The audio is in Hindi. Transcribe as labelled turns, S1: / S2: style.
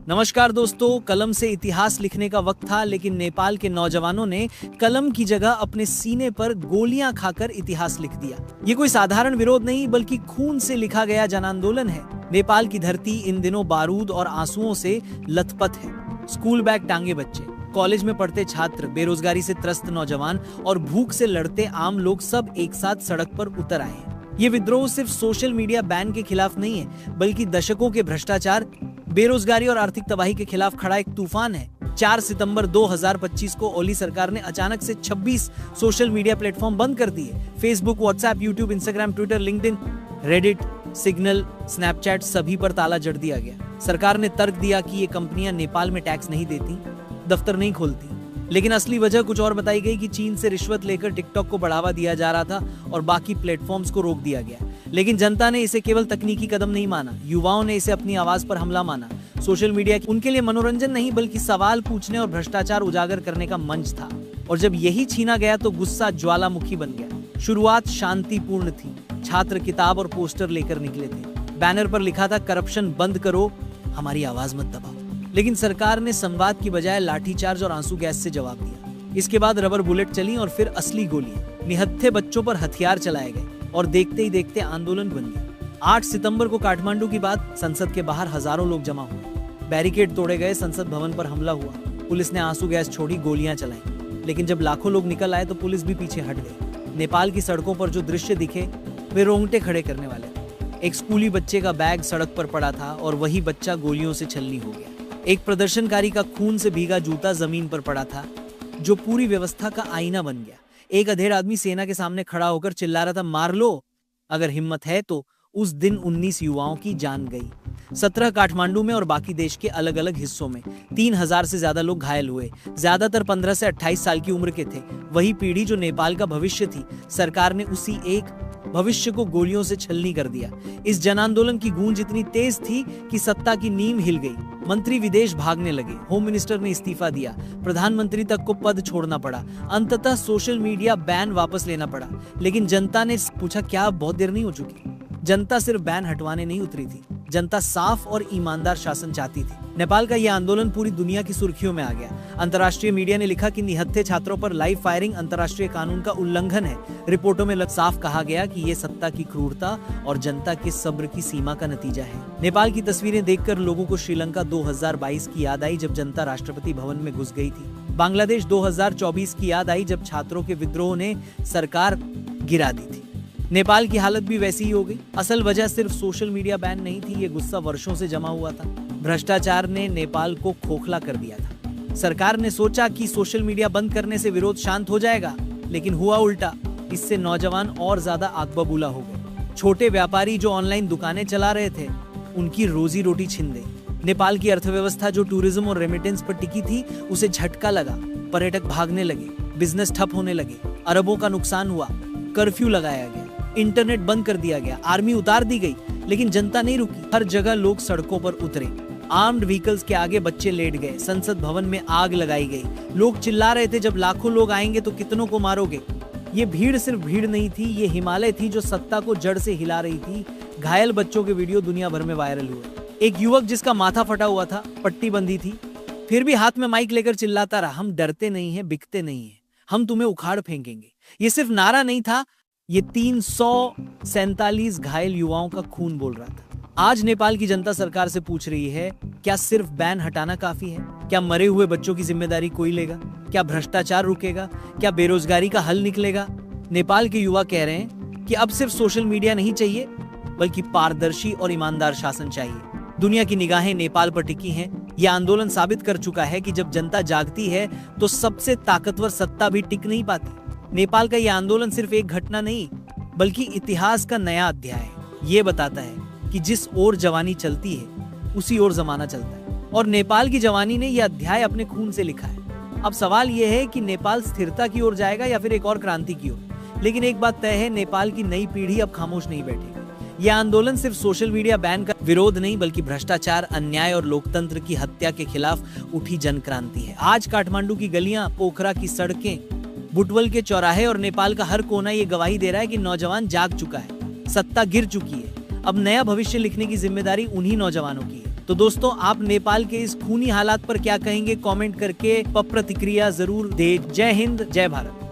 S1: नमस्कार दोस्तों, कलम से इतिहास लिखने का वक्त था, लेकिन नेपाल के नौजवानों ने कलम की जगह अपने सीने पर गोलियां खाकर इतिहास लिख दिया। ये कोई साधारण विरोध नहीं, बल्कि खून से लिखा गया जन आंदोलन है। नेपाल की धरती इन दिनों बारूद और आंसुओं से लथपथ है। स्कूल बैग टांगे बच्चे, कॉलेज में पढ़ते छात्र, बेरोजगारी से त्रस्त नौजवान और भूख से लड़ते आम लोग सब एक साथ सड़क पर उतर आए हैं। ये विद्रोह सिर्फ सोशल मीडिया बैन के खिलाफ नहीं है, बल्कि दशकों के भ्रष्टाचार, बेरोजगारी और आर्थिक तबाही के खिलाफ खड़ा एक तूफान है। 4 सितंबर 2025 को ओली सरकार ने अचानक से 26 सोशल मीडिया प्लेटफॉर्म बंद कर दिए। Facebook, WhatsApp, YouTube, Instagram, Twitter, LinkedIn, Reddit, signal, Snapchat सभी पर ताला जड़ दिया गया। सरकार ने तर्क दिया कि ये कंपनियां नेपाल में टैक्स नहीं देती, दफ्तर नहीं खोलती, लेकिन असली वजह कुछ और बताई गई कि चीन से रिश्वत लेकर टिकटॉक को बढ़ावा दिया जा रहा था और बाकी प्लेटफॉर्म्स को रोक दिया गया। लेकिन जनता ने इसे केवल तकनीकी कदम नहीं माना, युवाओं ने इसे अपनी आवाज पर हमला माना। सोशल मीडिया उनके लिए मनोरंजन नहीं, बल्कि सवाल पूछने और भ्रष्टाचार उजागर करने का मंच था। और जब यही छीना गया तो गुस्सा ज्वालामुखी बन गया। शुरुआत शांतिपूर्ण थी। छात्र किताब और पोस्टर लेकर निकले थे। बैनर पर लिखा था, करप्शन बंद करो, हमारी आवाज मत दबाओ। लेकिन सरकार ने संवाद की बजाय लाठीचार्ज और आंसू गैस से जवाब दिया। इसके बाद रबर बुलेट चली और फिर असली गोलियां। निहत्थे बच्चों पर हथियार चलाए गए और देखते ही देखते आंदोलन बन गया। 8 सितंबर को काठमांडू की बात, संसद के बाहर हजारों लोग जमा हुए। बैरिकेड तोड़े गए, संसद भवन पर हमला हुआ, पुलिस ने आंसू गैस छोड़ी, गोलियां चलाई। लेकिन जब लाखों लोग निकल आए तो पुलिस भी पीछे हट गई। नेपाल की सड़कों पर जो दृश्य दिखे वे रोंगटे खड़े करने वाले थे। एक स्कूली बच्चे का बैग सड़क पर पड़ा था और वही बच्चा गोलियों से छलनी हो गया। एक प्रदर्शनकारी का खून से भीगा जूता जमीन पर पड़ा था, जो पूरी व्यवस्था का आईना बन गया। एक अधेड़ आदमी सेना के सामने खड़ा होकर चिल्ला रहा था, मार लो अगर हिम्मत है तो। उस दिन 19 युवाओं की जान गई। 17 काठमांडू में और बाकी देश के अलग अलग हिस्सों में 3000 से ज्यादा लोग घायल हुए। ज्यादातर 15 से 28 साल की उम्र के थे। वही पीढ़ी जो नेपाल का भविष्य थी, सरकार ने उसी एक भविष्य को गोलियों से छलनी कर दिया। इस जन आंदोलन की गूंज इतनी तेज थी कि सत्ता की नींव हिल गई। मंत्री विदेश भागने लगे, होम मिनिस्टर ने इस्तीफा दिया, प्रधानमंत्री तक को पद छोड़ना पड़ा। अंततः सोशल मीडिया बैन वापस लेना पड़ा। लेकिन जनता ने पूछा, क्या बहुत देर नहीं हो चुकी? जनता सिर्फ बैन हटवाने नहीं उतरी थी, जनता साफ और ईमानदार शासन चाहती थी। नेपाल का यह आंदोलन पूरी दुनिया की सुर्खियों में आ गया। अंतर्राष्ट्रीय मीडिया ने लिखा कि निहत्थे छात्रों पर लाइव फायरिंग अंतर्राष्ट्रीय कानून का उल्लंघन है। रिपोर्टों में साफ कहा गया कि ये सत्ता की क्रूरता और जनता के सब्र की सीमा का नतीजा है। नेपाल की तस्वीरें देखकर लोगों को श्रीलंका 2022 की याद आई, जब जनता राष्ट्रपति भवन में घुस गई थी। बांग्लादेश 2024 की याद आई, जब छात्रों के विद्रोह ने सरकार गिरा दी थी। नेपाल की हालत भी वैसी ही हो गई। असल वजह सिर्फ सोशल मीडिया बैन नहीं थी, ये गुस्सा वर्षों से जमा हुआ था। भ्रष्टाचार ने नेपाल को खोखला कर दिया था। सरकार ने सोचा कि सोशल मीडिया बंद करने से विरोध शांत हो जाएगा, लेकिन हुआ उल्टा। इससे नौजवान और ज्यादा आग बबूला हो गए। छोटे व्यापारी जो ऑनलाइन दुकानें चला रहे थे, उनकी रोजी रोटी छिन गई। नेपाल की अर्थव्यवस्था जो टूरिज्म और रेमिटेंस पर टिकी थी, उसे झटका लगा। पर्यटक भागने लगे, बिजनेस ठप होने लगे, अरबों का नुकसान हुआ। कर्फ्यू लगाया गया, इंटरनेट बंद कर दिया गया, आर्मी उतार दी गई, लेकिन जनता नहीं रुकी। हर जगह लोग सड़कों पर उतरे। आर्म्ड व्हीकल्स के आगे बच्चे लेट गए। संसद भवन में आग लगाई गई। लोग चिल्ला रहे थे, जब लाखों लोग आएंगे तो कितनों को मारोगे। ये भीड़ सिर्फ भीड़ नहीं थी, ये हिमालय थी जो सत्ता को जड़ से हिला रही थी। घायल बच्चों के वीडियो दुनिया भर में वायरल हुए। एक युवक जिसका माथा फटा हुआ था, पट्टी बंधी थी, फिर भी हाथ में माइक लेकर चिल्लाता रहा, हम डरते नहीं है, बिकते नहीं है, हम तुम्हें उखाड़ फेंकेंगे। ये सिर्फ नारा नहीं था, ये 347 घायल युवाओं का खून बोल रहा था। आज नेपाल की जनता सरकार से पूछ रही है, क्या सिर्फ बैन हटाना काफी है? क्या मरे हुए बच्चों की जिम्मेदारी कोई लेगा? क्या भ्रष्टाचार रुकेगा? क्या बेरोजगारी का हल निकलेगा? नेपाल के युवा कह रहे हैं कि अब सिर्फ सोशल मीडिया नहीं चाहिए, बल्कि पारदर्शी और ईमानदार शासन चाहिए। दुनिया की निगाहें नेपाल पर टिकी हैं। यह आंदोलन साबित कर चुका है कि जब जनता जागती है तो सबसे ताकतवर सत्ता भी टिक नहीं पाती। नेपाल का यह आंदोलन सिर्फ एक घटना नहीं, बल्कि इतिहास का नया अध्याय है। ये बताता है कि जिस ओर जवानी चलती है, उसी ओर जमाना चलता है। और नेपाल की जवानी ने यह अध्याय अपने खून से लिखा है। अब सवाल यह है कि नेपाल स्थिरता की ओर जाएगा या फिर एक और क्रांति की ओर। लेकिन एक बात तय है, नेपाल की नई पीढ़ी अब खामोश नहीं बैठेगी। यह आंदोलन सिर्फ सोशल मीडिया बैन का विरोध नहीं, बल्कि भ्रष्टाचार, अन्याय और लोकतंत्र की हत्या के खिलाफ उठी जन क्रांति है। आज काठमांडू की गलियां, पोखरा की सड़कें, बुटवल के चौराहे और नेपाल का हर कोना ये गवाही दे रहा है कि नौजवान जाग चुका है, सत्ता गिर चुकी है। अब नया भविष्य लिखने की जिम्मेदारी उन्हीं नौजवानों की है। तो दोस्तों, आप नेपाल के इस खूनी हालात पर क्या कहेंगे? कमेंट करके प्रतिक्रिया जरूर दे। जय हिंद, जय भारत।